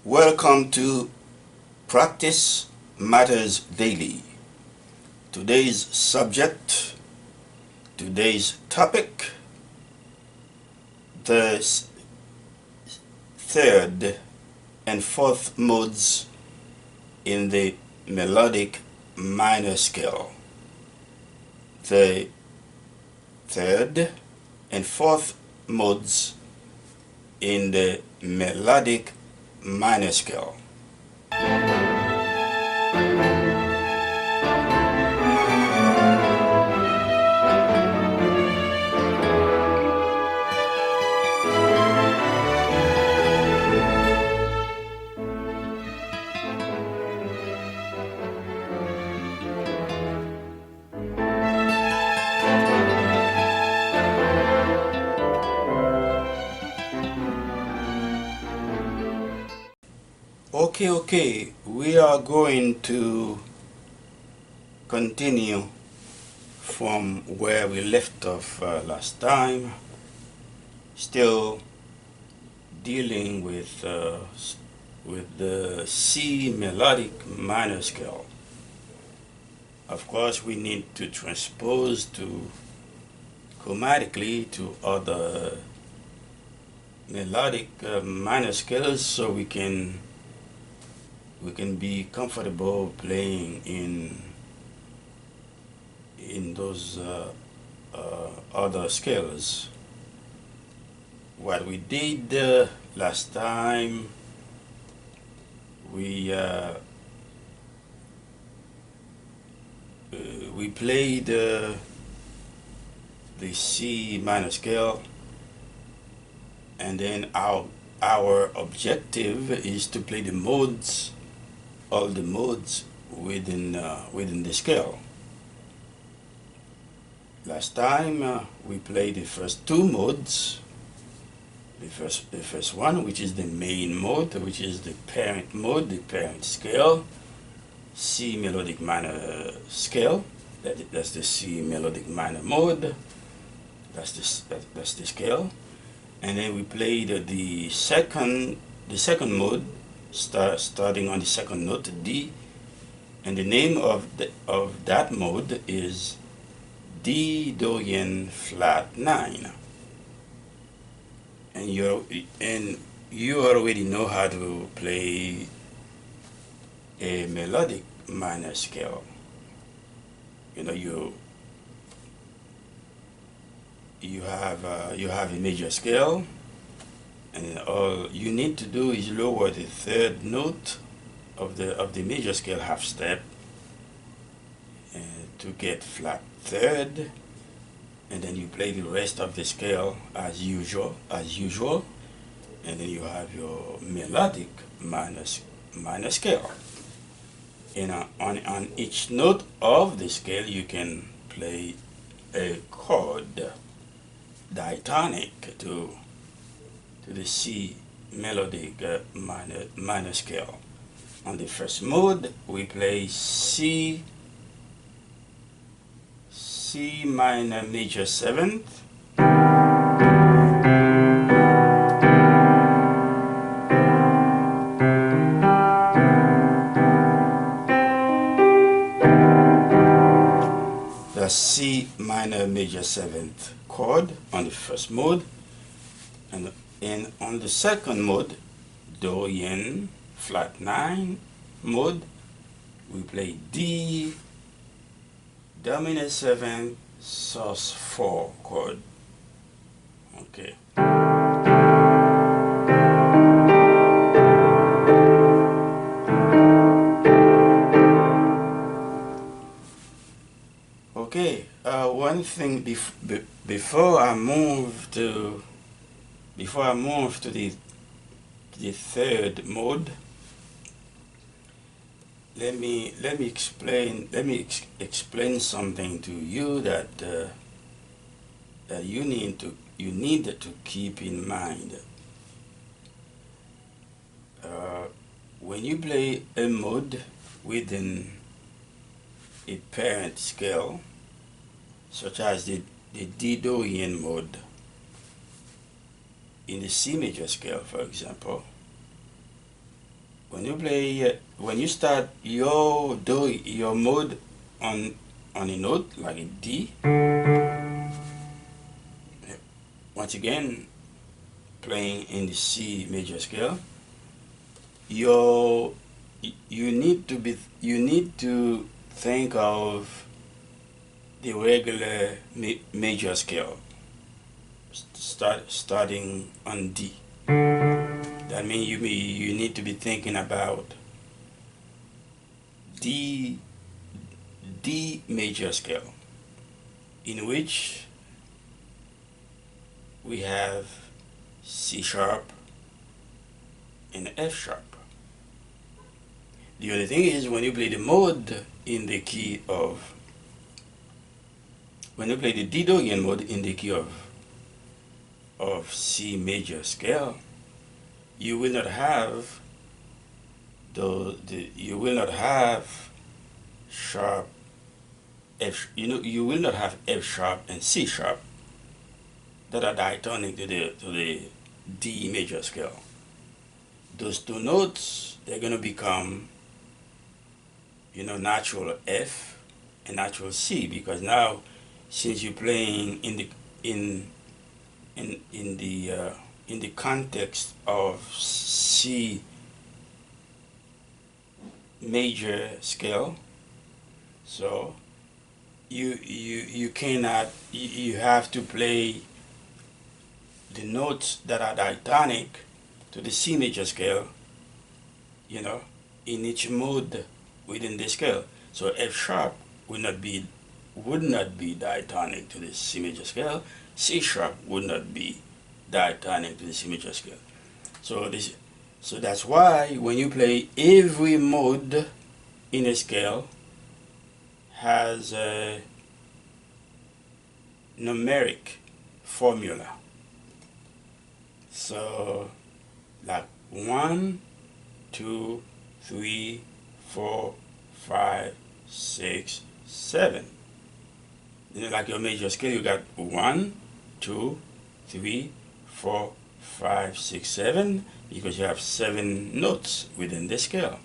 Welcome to Practice Matters Daily. Today's subject, today's topic, the third and fourth modes in the melodic minor scale. The third and fourth modes in the melodic minor scale. Okay, we are going to continue from where we left off last time, still dealing with the C melodic minor scale. Of course, we need to transpose to chromatically to other melodic minor scales so we can be comfortable playing in those other scales. What we did last time, we played the C minor scale, and then our objective is to play the modes, all the modes within the scale. Last time we played the first two modes. The first one, which is the main mode, which is the parent mode, the parent scale, C melodic minor scale. That's the C melodic minor mode. That's the scale. And then we played the second mode, starting on the second note, D, and the name of that mode is D Dorian flat 9. And you already know how to play a melodic minor scale. You know, you have a major scale, and all you need to do is lower the third note of the major scale half step to get flat third, and then you play the rest of the scale as usual, and then you have your melodic minor scale. And on each note of the scale you can play a chord diatonic to the C melodic minor scale. On the first mode we play C minor major 7th, the C minor major 7th chord on the first mode, and on the second mode, Dorian flat 9 mode, we play D dominant 7 sus 4 chord. Okay. Okay. One thing before I move to the third mode, let me explain something to you that you need to keep in mind. When you play a mode within a parent scale, such as the D Dorian mode in the C major scale, for example, when you start your mode on a note like a D, once again playing in the C major scale, you need to think of the regular major scale, starting on D. That means you need to be thinking about D major scale, in which we have C sharp and F sharp. The only thing is, when you play the mode in the key of, when you play the D Dorian mode in the key of C major scale, you will not have you will not have sharp F. You will not have F sharp and C sharp that are diatonic to the D major scale. Those two notes, they're going to become, natural F and natural C, because now, since you're playing in the context of C major scale, so you cannot, you have to play the notes that are diatonic to the C major scale, in each mode within the scale. So F sharp would not be diatonic to the C major scale. C sharp would not be diatonic to the C major scale. So that's why when you play, every mode in a scale has a numeric formula. So like 1, 2, 3, 4, 5, 6, 7. Like your major scale, you got 1, 2, 3, 4, 5, 6, 7, because you have 7 notes within the scale.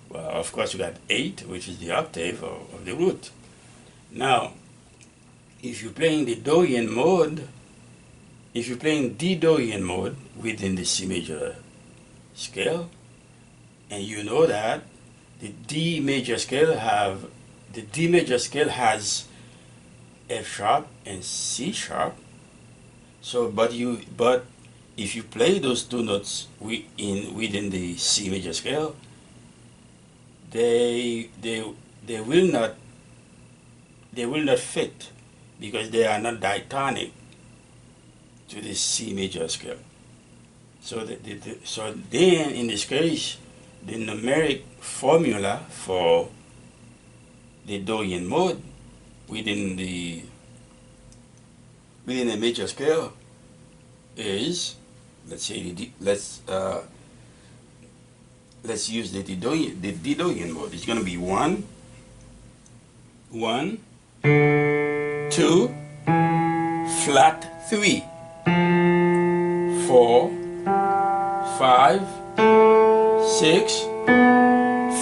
Well, of course, you got 8, which is the octave of the root. Now, if you're playing the Dorian mode, if you're playing D Dorian mode within the C major scale, and you know that the D major scale has F sharp and C sharp. So, but if you play those two notes within the C major scale, they will not fit, because they are not diatonic to the C major scale. So so then, in this case, the numeric formula for the Dorian mode within the major scale is, let's use the D Dorian mode. It's going to be 1, 1, 2, flat 3, 4, 5, 6,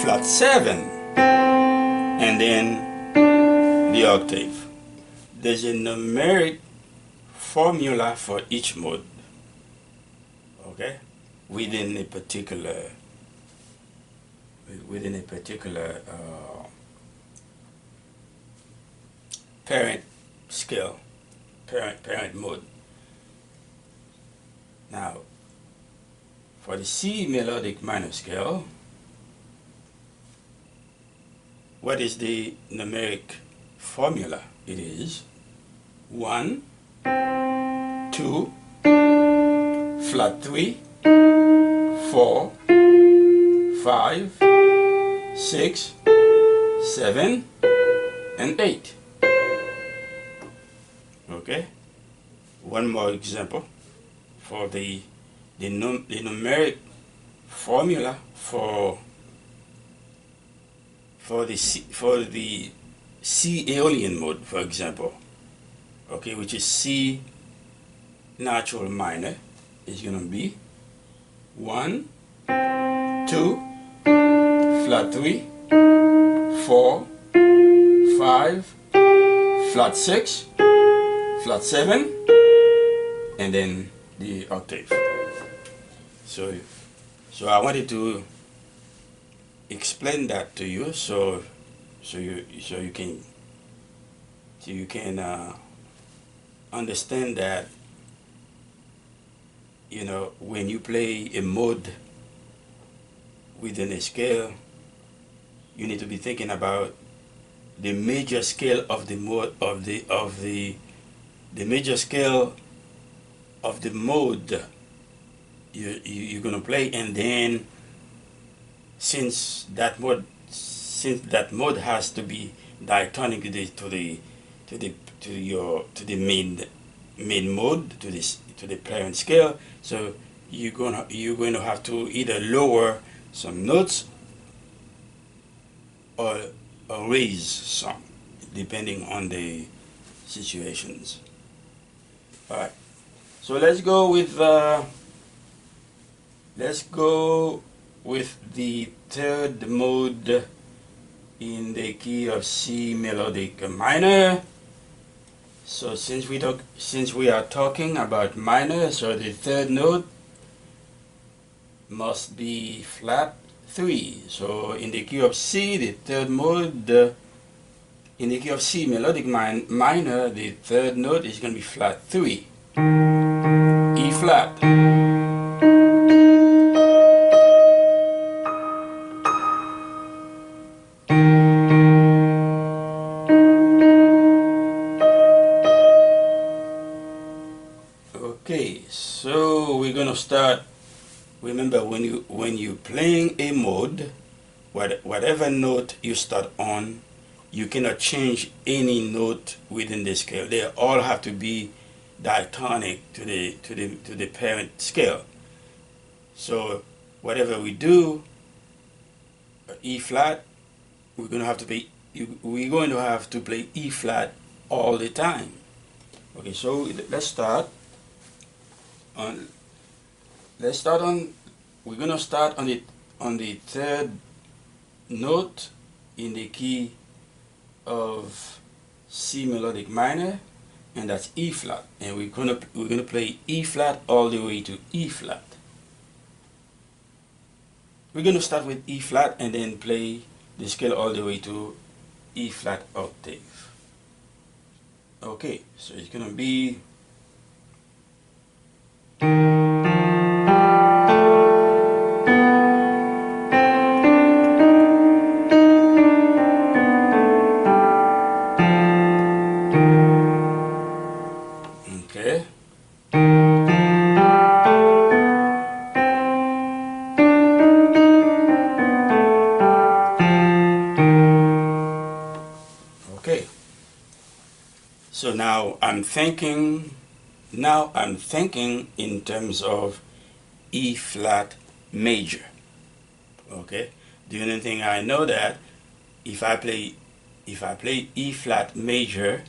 flat 7, and then the octave. There's a numeric formula for each mode, okay, within a particular parent scale, parent mode. Now, for the C melodic minor scale, what is the numeric formula? It is 1, 2, flat 3, 4, 5, 6, 7, and 8. Okay? One more example for the numeric formula for the C Aeolian mode, for example, okay, which is C natural minor, is going to be 1, 2, flat 3, 4, 5, flat 6, flat 7, and then the octave. So I wanted to explain that to you, so you can understand that, you know, when you play a mode within a scale, you need to be thinking about the major scale of the mode the major scale of the mode you're gonna play, and then since that mode has to be diatonic to the main mode, to the parent scale, so you're going to have to either lower some notes or raise some, depending on the situations. All right, so let's go with the third mode in the key of C melodic minor. So since we are talking about minor, so the third note must be flat 3. So in the key of C, the third mode, in the key of C melodic minor, the third note is going to be flat 3, E flat. Okay, so we're going to start. Remember, when you're playing a mode, whatever note you start on, you cannot change any note within the scale. They all have to be diatonic to the parent scale. So whatever we do, E flat, we're going to have to play E flat all the time. Okay, so let's start on. We're going to start on the third note in the key of C melodic minor, and that's E flat, and we're gonna play E flat all the way to E flat. We're gonna start with E flat and then play the scale all the way to E flat octave. Okay, so it's gonna be okay. Okay. So now I'm thinking in terms of E flat major. Okay. The only thing I know that if I play E flat major,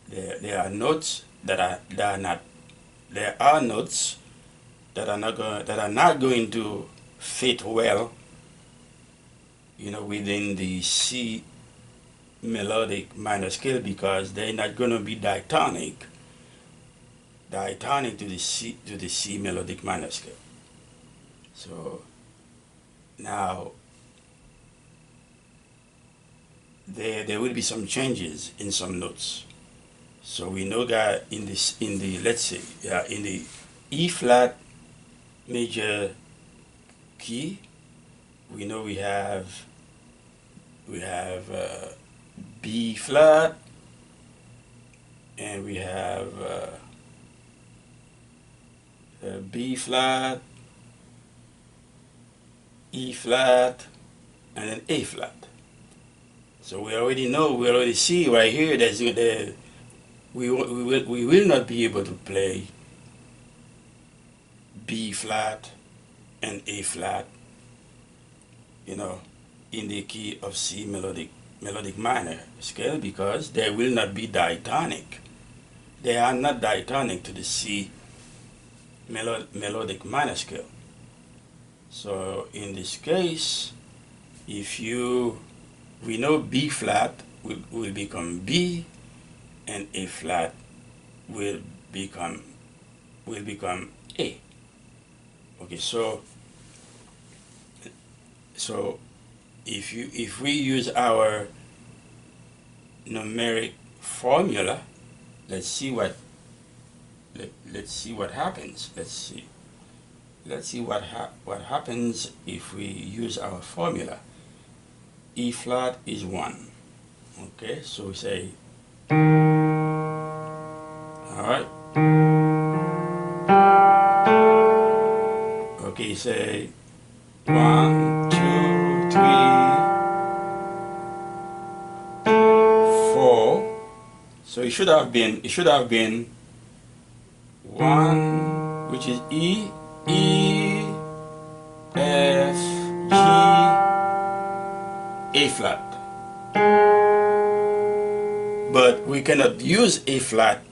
there are notes that are not going to fit well, you know, within the C melodic minor scale, because they're not going to be diatonic to the C melodic minor scale. So now there will be some changes in some notes. So we know that in the E flat major key, we know we have B flat, and we have B flat, E flat, and then A flat. So we already see right here that we will not be able to play B flat and A flat, you know, in the key of C melodic minor scale, because they will not be diatonic. They are not diatonic to the C melodic minor scale. So in this case, we know B flat will become B, and A flat will become A. Okay, so if we use our numeric formula, let's see what happens. Let's see what happens if we use our formula. E flat is 1. Okay, so we say, all right. Okay, say 1, 2, 3, 4. So it should have been 1, which is E, F, G, A flat. But we cannot use A flat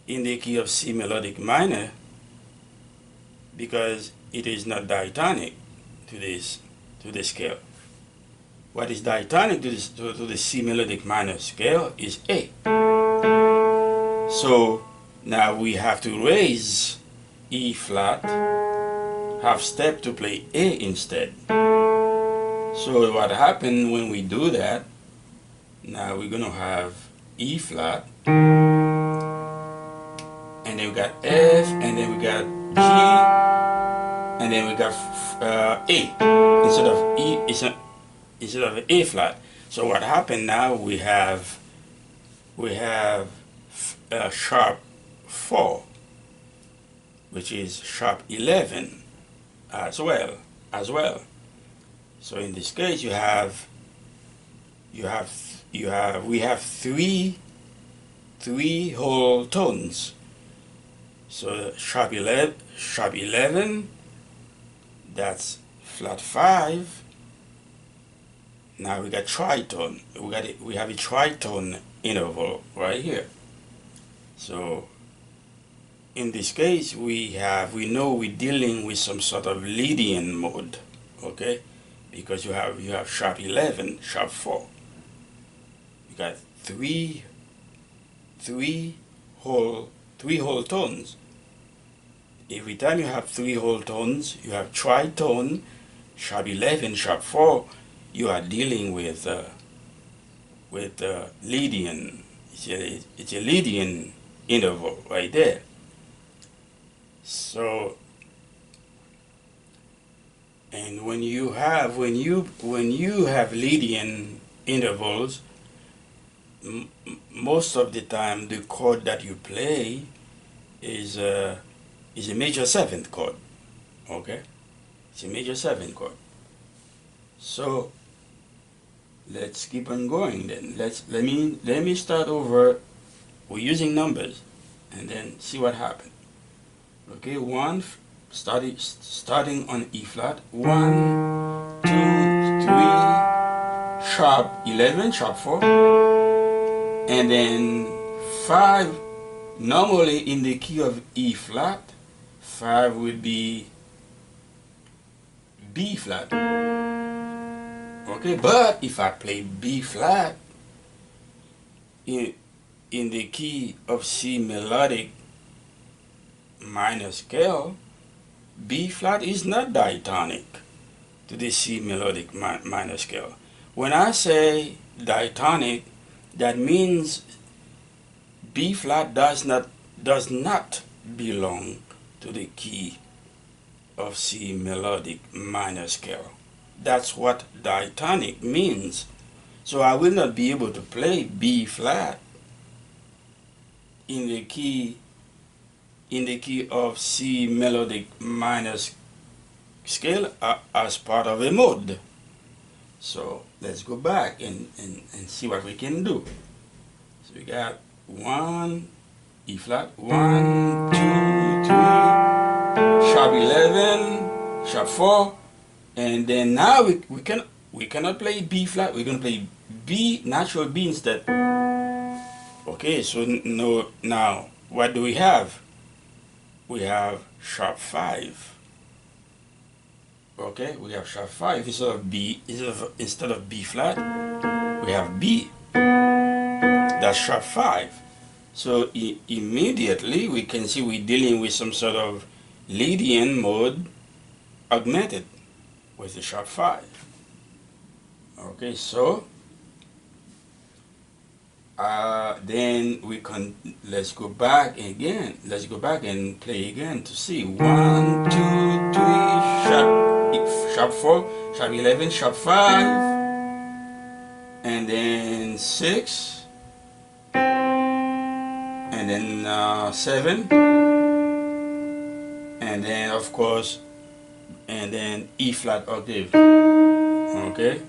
in the key of C melodic minor because it is not diatonic to this scale. What is diatonic to the C melodic minor scale is A. So now we have to raise E flat half step to play A instead. So what happened when we do that, now we're gonna have E flat, and then we got F, and then we got G, and then we got A instead of E, instead of A flat. So what happened now, we have sharp 4, which is sharp 11 as well. So in this case, we have three whole tones. So sharp 11, that's flat 5. Now we got tritone. We have a tritone interval right here. So in this case, we know we're dealing with some sort of Lydian mode, okay? Because you have sharp 11, sharp 4. You got three whole tones. Every time you have 3 whole tones, you have tritone, sharp 11, sharp 4. You are dealing with Lydian. It's a Lydian interval right there. So, and when you have Lydian intervals, most of the time the chord that you play is a major 7th chord. Okay, it's a major 7th chord. So let's keep on going then. Let me start over. We're using numbers and then see what happened. Okay, 1 starting on E flat. 1, 2, 3, sharp 11, sharp 4, and then 5. Normally in the key of E flat, 5 would be B flat. Okay, but if I play B flat in the key of C melodic minor scale, B flat is not diatonic to the C melodic minor scale. When I say diatonic, that means B flat does not belong to the key of C melodic minor scale. That's what diatonic means. So I will not be able to play B flat in the key of C melodic minor scale as part of a mode. So let's go back and see what we can do. So we got 1 E flat, 1, 2, 3, sharp 11, sharp 4, and then now we cannot play B flat. We're gonna play B, natural B instead. Okay, so no, now what do we have? We have sharp 5. Okay, we have sharp 5 instead of B flat, we have B. That's sharp 5. So immediately we can see we're dealing with some sort of Lydian mode augmented with the sharp 5. Okay, so then we can, let's go back again. Let's go back and play again to see 1, 2, 3, sharp 4, sharp 11, sharp 5, and then 6, and then 7, and then of course, and then E flat octave. Okay.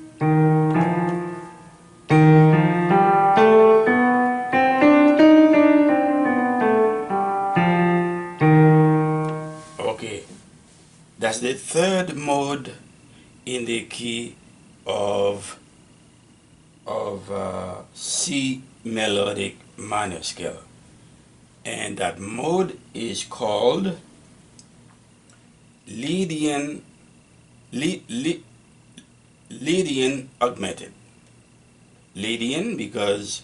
Okay, that's the third mode in the key of C melodic minor scale, and that mode is called Lydian augmented. Lydian because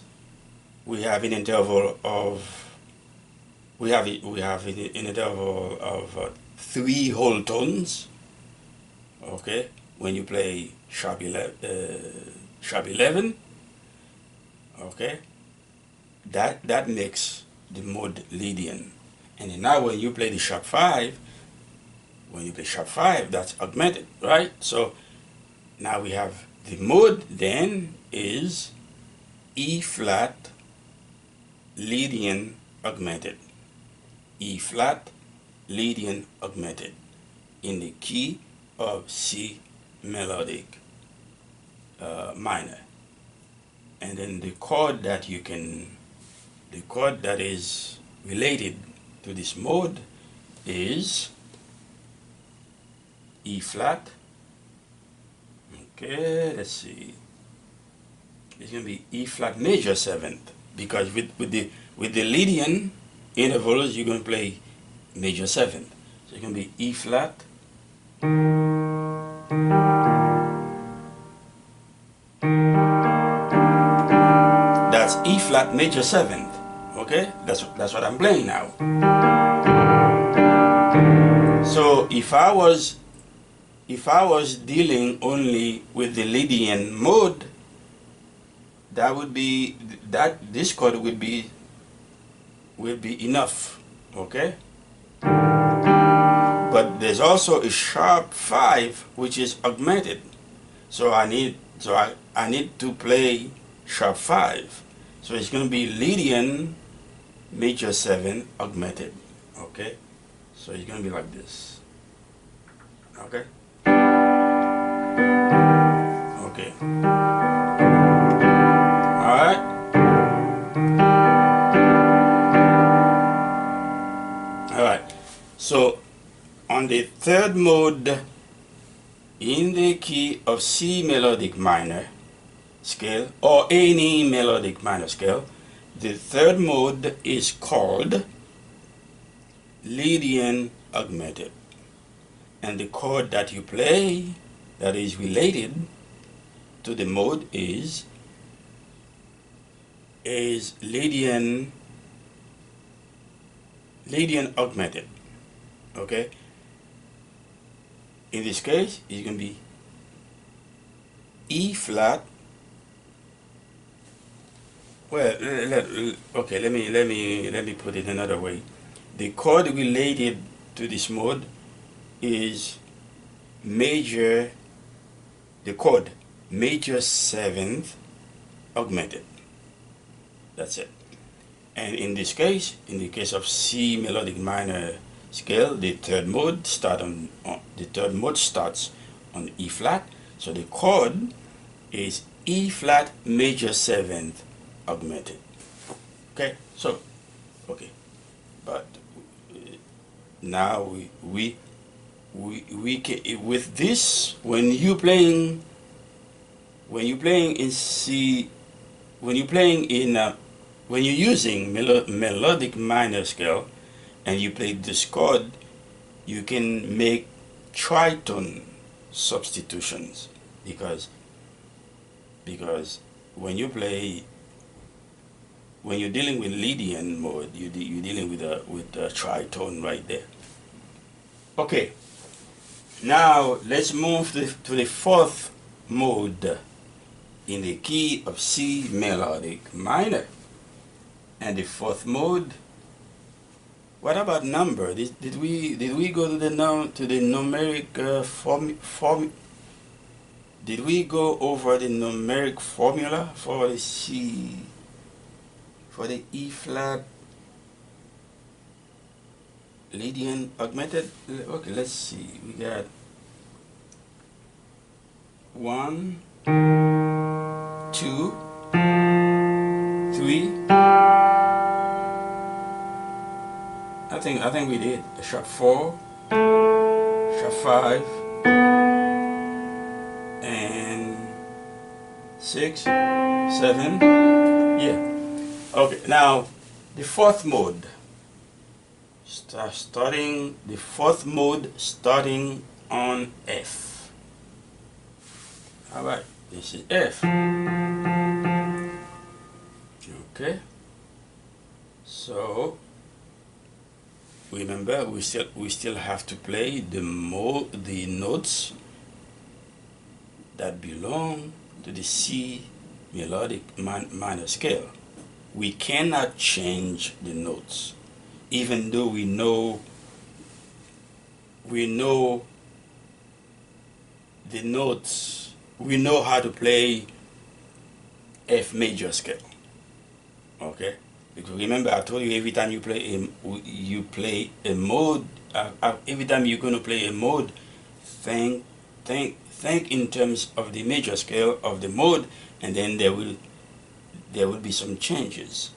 we have an interval of an interval of 3 whole tones. Okay, when you play sharp 11, okay, that makes the mode Lydian. And then now when you play the sharp 5, that's augmented, right? So now we have the mode then is E flat Lydian augmented. E flat Lydian augmented in the key of C melodic minor. And then the chord that is related to this mode is E flat. Okay, let's see. It's going to be E flat major 7th, because with the Lydian intervals you're going to play major 7th. So it's going to be E flat, that's E flat major 7th. Okay, that's what I'm playing now. So if I was dealing only with the Lydian mode, this chord would be enough. Okay, but there's also a sharp 5 which is augmented, so I need to play sharp 5. So it's going to be Lydian major 7 augmented. Okay, so it's going to be like this. Okay. Okay. All right. All right. So on the third mode in the key of C melodic minor scale or any melodic minor scale, the third mode is called Lydian augmented. And the chord that you play that is related to the mode is Lydian augmented. Okay, in this case it's going to be E flat. Well, okay, let me put it another way. The chord related to this mode is major 7th augmented. That's it. And in this case, in the case of C melodic minor scale, the third mode starts on E flat. So the chord is E flat major 7th augmented. Okay, so okay, but now we can, with this, when you're playing in C, when you're using melodic minor scale and you play this chord, you can make tritone substitutions, because when you play, when you're dealing with Lydian mode, you're dealing with a tritone right there. Okay, now let's move to the fourth mode in the key of C melodic minor. And the fourth mode, what about number? Did we go to the numeric did we go over the numeric formula for the C, for the E flat Lydian augmented? Okay, let's see. We got 1, 2, 3. I think we did a sharp 4, sharp 5, and 6, 7. Yeah. Okay. Now the fourth mode. Starting the fourth mode, starting on F. All right. This is F. Okay. So remember, we still have to play the notes that belong to the C melodic minor scale. We cannot change the notes, even though we know the notes. We know how to play F major scale. Okay. Because remember, I told you every time you play a mode, every time you're going to play a mode, think in terms of the major scale of the mode, and then there will be some changes.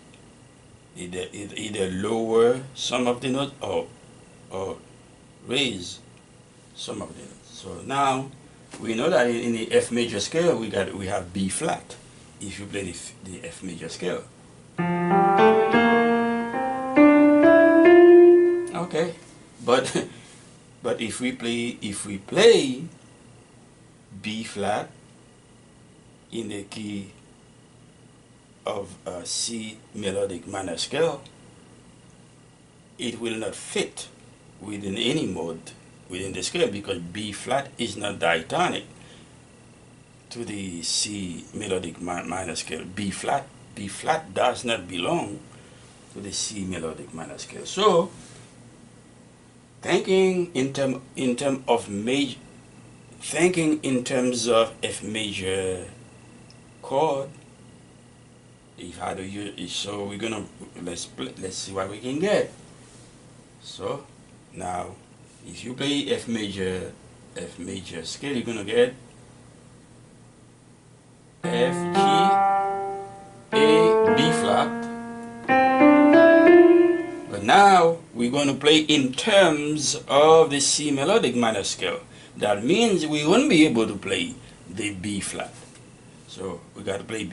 Either lower some of the notes or raise some of the notes. So now we know that in the F major scale we have B flat. If you play the F major scale. Okay, but if we play B flat in the key of C melodic minor scale, it will not fit within any mode within the scale, because B flat is not diatonic to the C melodic minor scale. B flat does not belong to the C melodic minor scale. So thinking in terms of F major chord, if how to use it, so we're gonna let's see what we can get. So now if you play F major scale, you're gonna get F, G, A, B flat. But now we're going to play in terms of the C melodic minor scale. That means we won't be able to play the B flat. So we got to play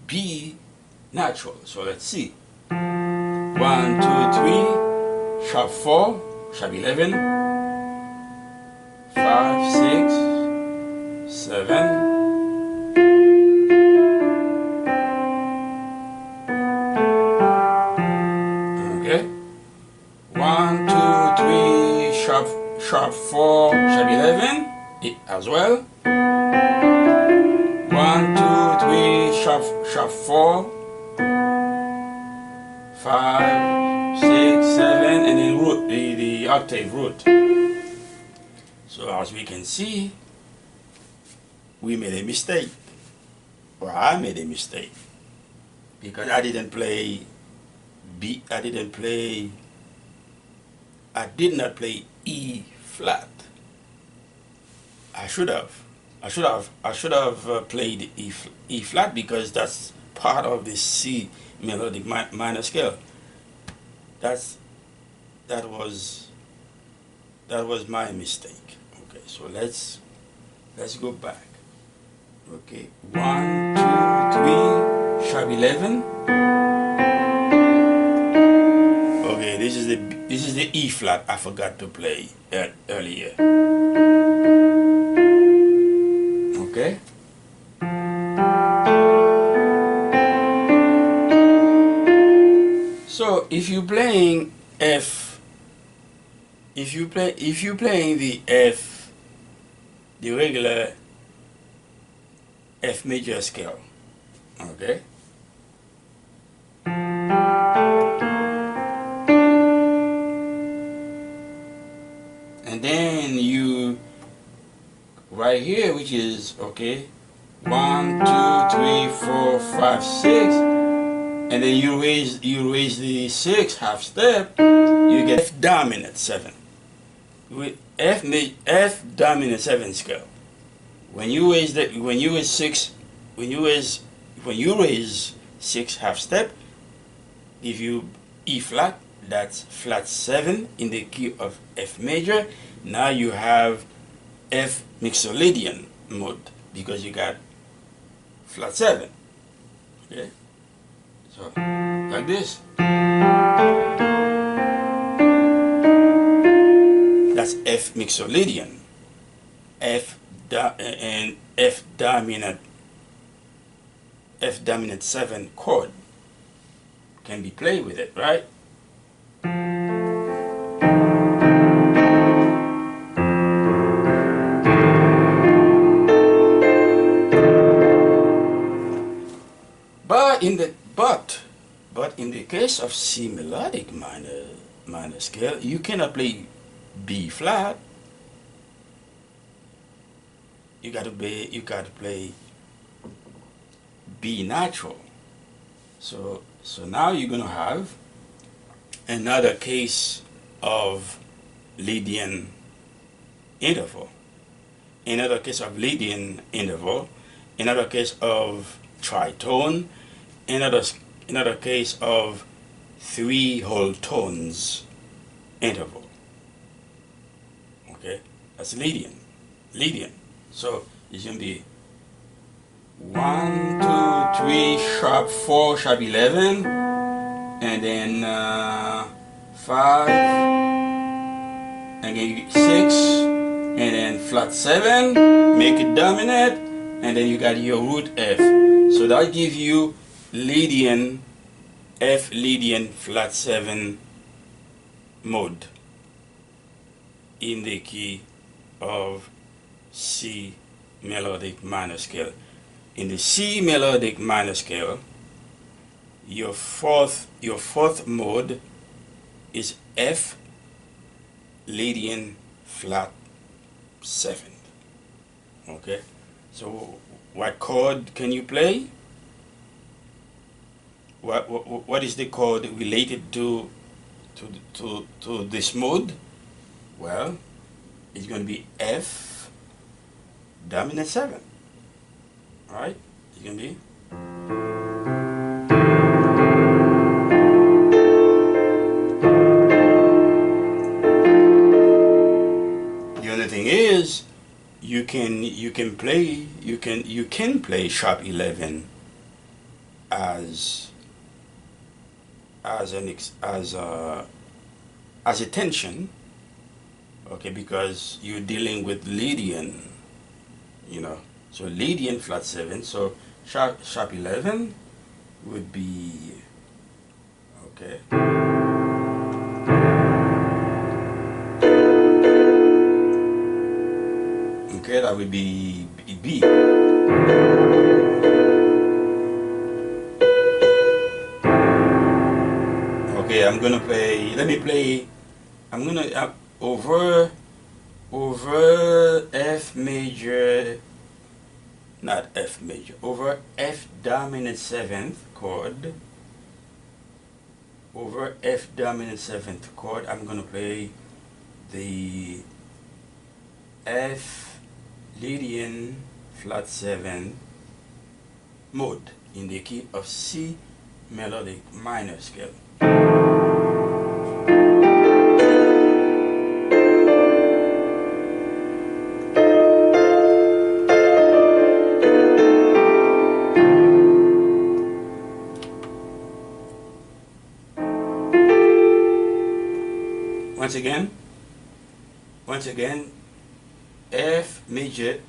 B natural. So let's see. 1, 2, 3, sharp 4, sharp 11, 5, 6, 7. Okay. 1, 2, 3, sharp 4, sharp 11 as well. 1, 2, 3, sharp 4, 5, 6, 7, and then root, the octave root. So as we can see, we made a mistake, or I made a mistake, because I did not play E flat. I should have played E flat, because that's part of the C melodic minor scale. That was my mistake. Okay, so let's go back. Okay, 1, 2, 3, sharp 11. Okay, this is the E flat I forgot to play earlier. if you're playing F, if you're playing the F, the regular F major scale, okay? And then you right here, which is okay, 1, 2, 3, 4, 5, 6, and then you raise the 6 half step, you get F dominant 7 with F dominant 7 scale. When you raise 6 half step, give you E flat. That's flat 7 in the key of F major. Now you have F Mixolydian mode because you got flat 7. Okay, so like this. That's F Mixolydian. And F dominant 7 chord can be played with it, right? But in the case of C melodic minor scale, you cannot play B flat. You got to play B natural. So now you're gonna have another case of Lydian interval, another case of Lydian interval, another case of tritone, another case of 3 whole tones interval. Okay, that's Lydian. So it's gonna be 1, 2, 3, sharp 4, sharp 11, and then 5, and then 6, and then flat 7, make it dominant, and then you got your root F. So that gives you Lydian, F Lydian flat 7 mode in the key of C melodic minor scale. In the C melodic minor scale, your fourth mode is F Lydian flat 7. Okay, so what chord can you play? What is the chord related to this mode? Well, it's going to be F dominant 7. Alright, it's going to be the only thing is you can play sharp 11 as a tension, okay, because you're dealing with Lydian, you know, so Lydian flat 7, so sharp 11 would be, okay, okay, that would be B. Okay, I'm gonna play, I'm gonna over F major, not F major, over F dominant 7th chord, over F dominant 7th chord, I'm gonna play the F Lydian flat 7 mode in the key of C melodic minor scale. Once again, F major,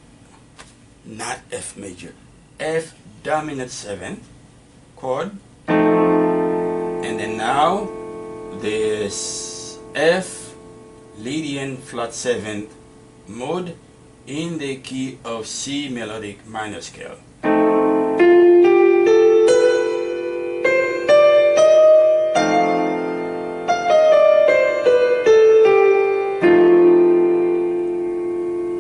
not F major, F dominant 7th chord, and then now this F Lydian flat 7th mode in the key of C melodic minor scale.